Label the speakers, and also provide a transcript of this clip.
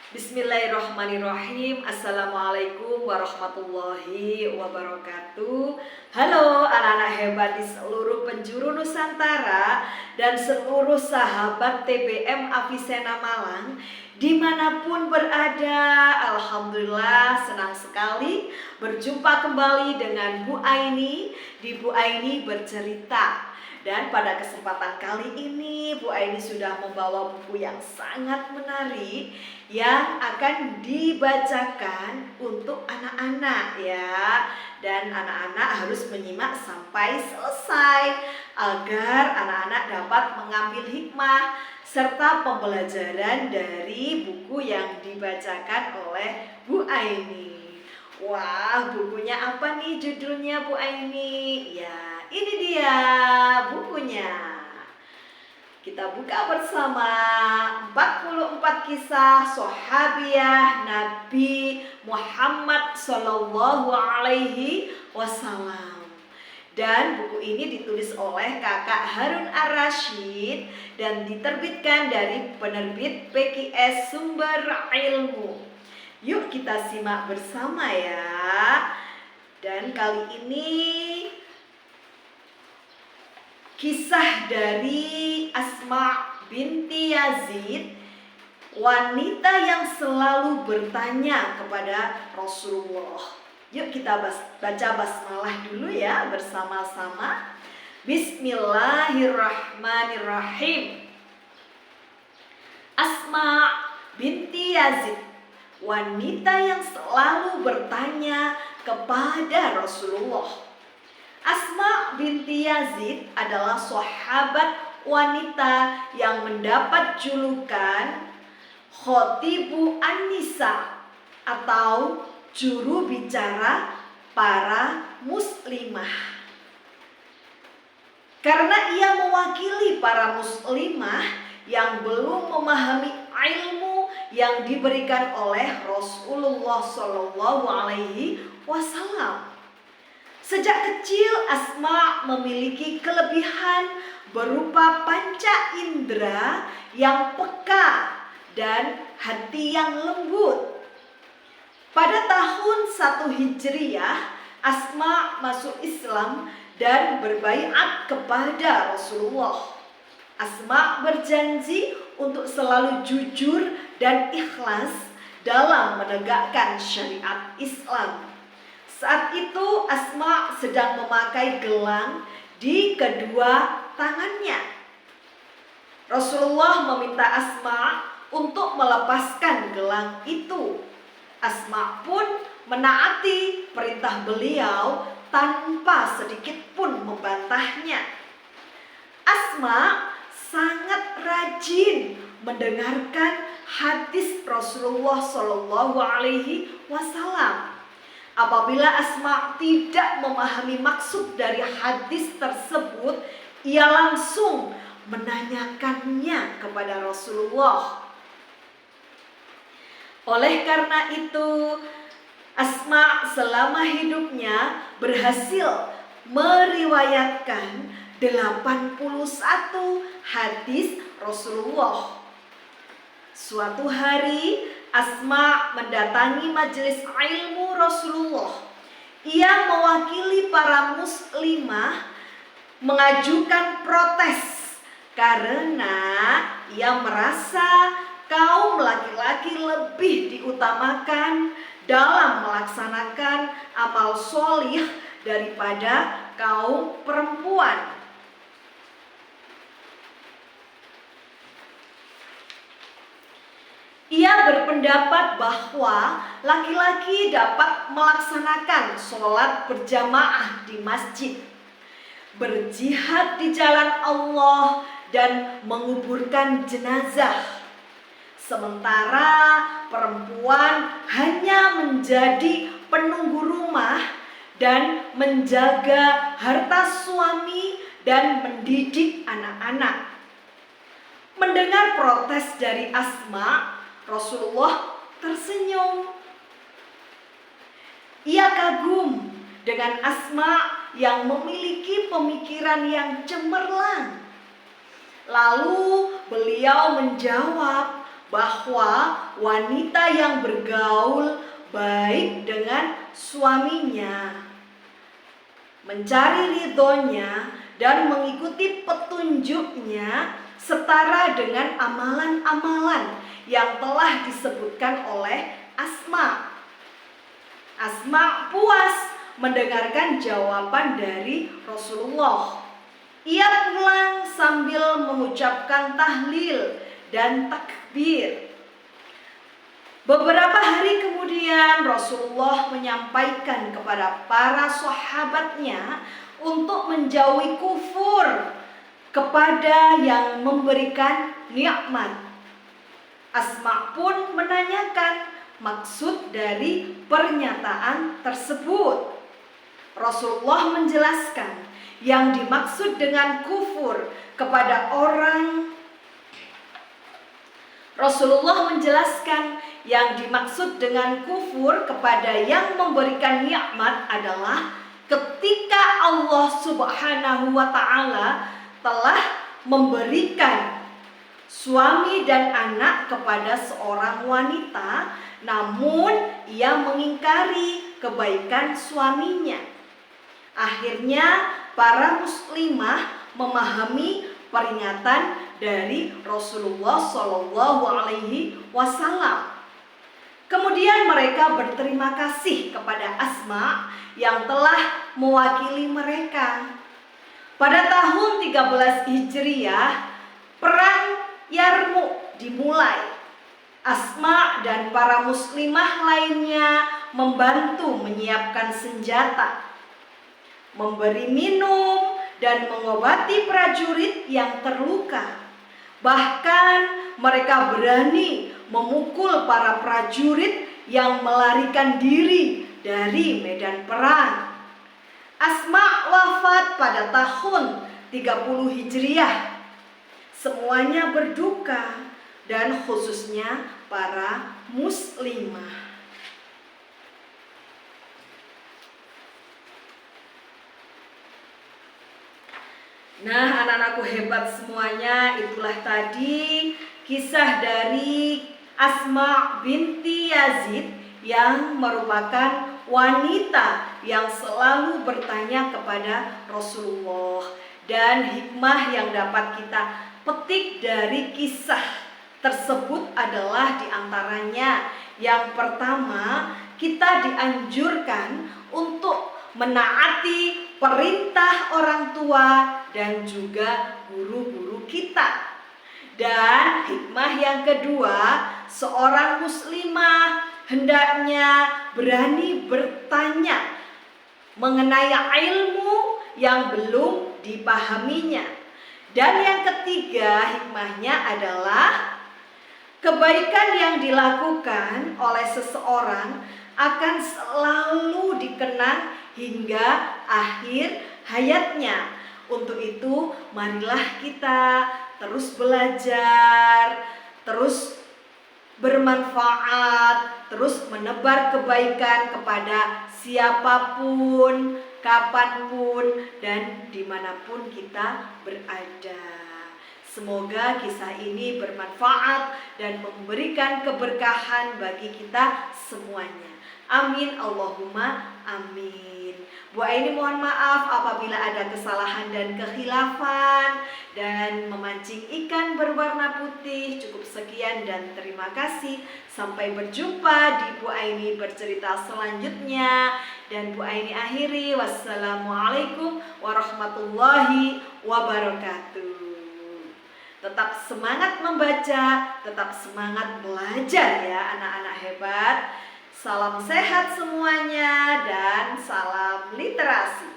Speaker 1: Bismillahirrahmanirrahim. Assalamualaikum warahmatullahi wabarakatuh. Halo anak-anak hebat di seluruh penjuru Nusantara dan seluruh sahabat TBM Avicenna Malang dimanapun berada. Alhamdulillah senang sekali berjumpa kembali dengan Bu Aini di Bu Aini Bercerita. Dan pada kesempatan kali ini Bu Aini sudah membawa buku yang sangat menarik yang akan dibacakan untuk anak-anak ya. Dan anak-anak harus menyimak sampai selesai agar anak-anak dapat mengambil hikmah serta pembelajaran dari buku yang dibacakan oleh Bu Aini. Wah, bukunya apa nih judulnya Bu Aini? Ya, ini dia bukunya. Kita buka bersama 44 kisah Sahabiah Nabi Muhammad Sallallahu Alaihi Wasallam. Dan buku ini ditulis oleh Kakak Harun Ar-Rasyid dan diterbitkan dari penerbit PQS Sumber Ilmu. Yuk kita simak bersama ya. Dan kali ini kisah dari Asma binti Yazid, wanita yang selalu bertanya kepada Rasulullah. Yuk kita baca basmalah dulu ya bersama-sama. Bismillahirrahmanirrahim. Asma binti Yazid, wanita yang selalu bertanya kepada Rasulullah. Asma binti Yazid adalah sahabat wanita yang mendapat julukan Khotibu An-Nisa atau juru bicara para muslimah. Karena ia mewakili para muslimah yang belum memahami ilmu yang diberikan oleh Rasulullah Shallallahu Alaihi Wasallam. Sejak kecil Asma memiliki kelebihan berupa panca indera yang peka dan hati yang lembut. Pada tahun 1 Hijriah, Asma masuk Islam dan berbaiat kepada Rasulullah. Asma berjanji untuk selalu jujur dan ikhlas dalam menegakkan syariat Islam. Saat itu Asma sedang memakai gelang di kedua tangannya. Rasulullah meminta Asma untuk melepaskan gelang itu. Asma pun menaati perintah beliau tanpa sedikit pun membantahnya. Asma sangat rajin mendengarkan hadis Rasulullah Shallallahu Alaihi Wasallam. Apabila Asma tidak memahami maksud dari hadis tersebut, ia langsung menanyakannya kepada Rasulullah. Oleh karena itu, Asma selama hidupnya berhasil meriwayatkan 81 hadis Rasulullah. Suatu hari Asma mendatangi majelis ilmu Rasulullah. Ia mewakili para muslimah mengajukan protes karena ia merasa kaum laki-laki lebih diutamakan dalam melaksanakan amal sholih daripada kaum perempuan. Ia berpendapat bahwa laki-laki dapat melaksanakan sholat berjamaah di masjid, berjihad di jalan Allah, dan menguburkan jenazah. Sementara perempuan hanya menjadi penunggu rumah dan menjaga harta suami dan mendidik anak-anak. Mendengar protes dari Asma, Rasulullah tersenyum. Ia kagum dengan Asma yang memiliki pemikiran yang cemerlang. Lalu beliau menjawab bahwa wanita yang bergaul baik dengan suaminya, mencari ridhonya dan mengikuti petunjuknya setara dengan amalan-amalan yang telah disebutkan oleh Asma. Asma puas mendengarkan jawaban dari Rasulullah. Ia pulang sambil mengucapkan tahlil dan takbir. Beberapa hari kemudian Rasulullah menyampaikan kepada para sahabatnya untuk menjauhi kufur kepada yang memberikan nikmat. Asma pun menanyakan maksud dari pernyataan tersebut. Rasulullah menjelaskan yang dimaksud dengan kufur kepada orang Rasulullah menjelaskan yang dimaksud dengan kufur kepada yang memberikan nikmat adalah ketika Allah Subhanahu wa Ta'ala telah memberikan suami dan anak kepada seorang wanita, namun ia mengingkari kebaikan suaminya. Akhirnya para muslimah memahami peringatan dari Rasulullah Shallallahu Alaihi Wasallam. Kemudian mereka berterima kasih kepada Asma yang telah mewakili mereka. Pada tahun 13 Hijriah, perang Yarmuk dimulai. Asma dan para muslimah lainnya membantu menyiapkan senjata, memberi minum, dan mengobati prajurit yang terluka. Bahkan mereka berani memukul para prajurit yang melarikan diri dari medan perang. Asma wafat pada tahun 30 Hijriah. Semuanya berduka dan khususnya para muslimah. Nah, anak-anakku hebat semuanya, itulah tadi kisah dari Asma binti Yazid yang merupakan wanita yang selalu bertanya kepada Rasulullah. Dan hikmah yang dapat kita petik dari kisah tersebut adalah diantaranya yang pertama, kita dianjurkan untuk menaati perintah orang tua dan juga guru-guru kita. Dan hikmah yang kedua, seorang muslimah hendaknya berani bertanya mengenai ilmu yang belum dipahaminya. Dan yang ketiga, hikmahnya adalah kebaikan yang dilakukan oleh seseorang akan selalu dikenang hingga akhir hayatnya. Untuk itu, marilah kita terus belajar, terus bermanfaat, terus menebar kebaikan kepada siapapun, kapanpun, dan dimanapun kita berada. Semoga kisah ini bermanfaat dan memberikan keberkahan bagi kita semuanya. Amin, Allahumma amin. Bu Aini mohon maaf apabila ada kesalahan dan kekhilafan dan memancing ikan berwarna putih. Cukup sekian dan terima kasih. Sampai berjumpa di Bu Aini bercerita selanjutnya. Dan Bu Aini akhiri, wassalamualaikum warahmatullahi wabarakatuh. Tetap semangat membaca, tetap semangat belajar ya anak-anak hebat. Salam sehat semuanya dan salam literasi.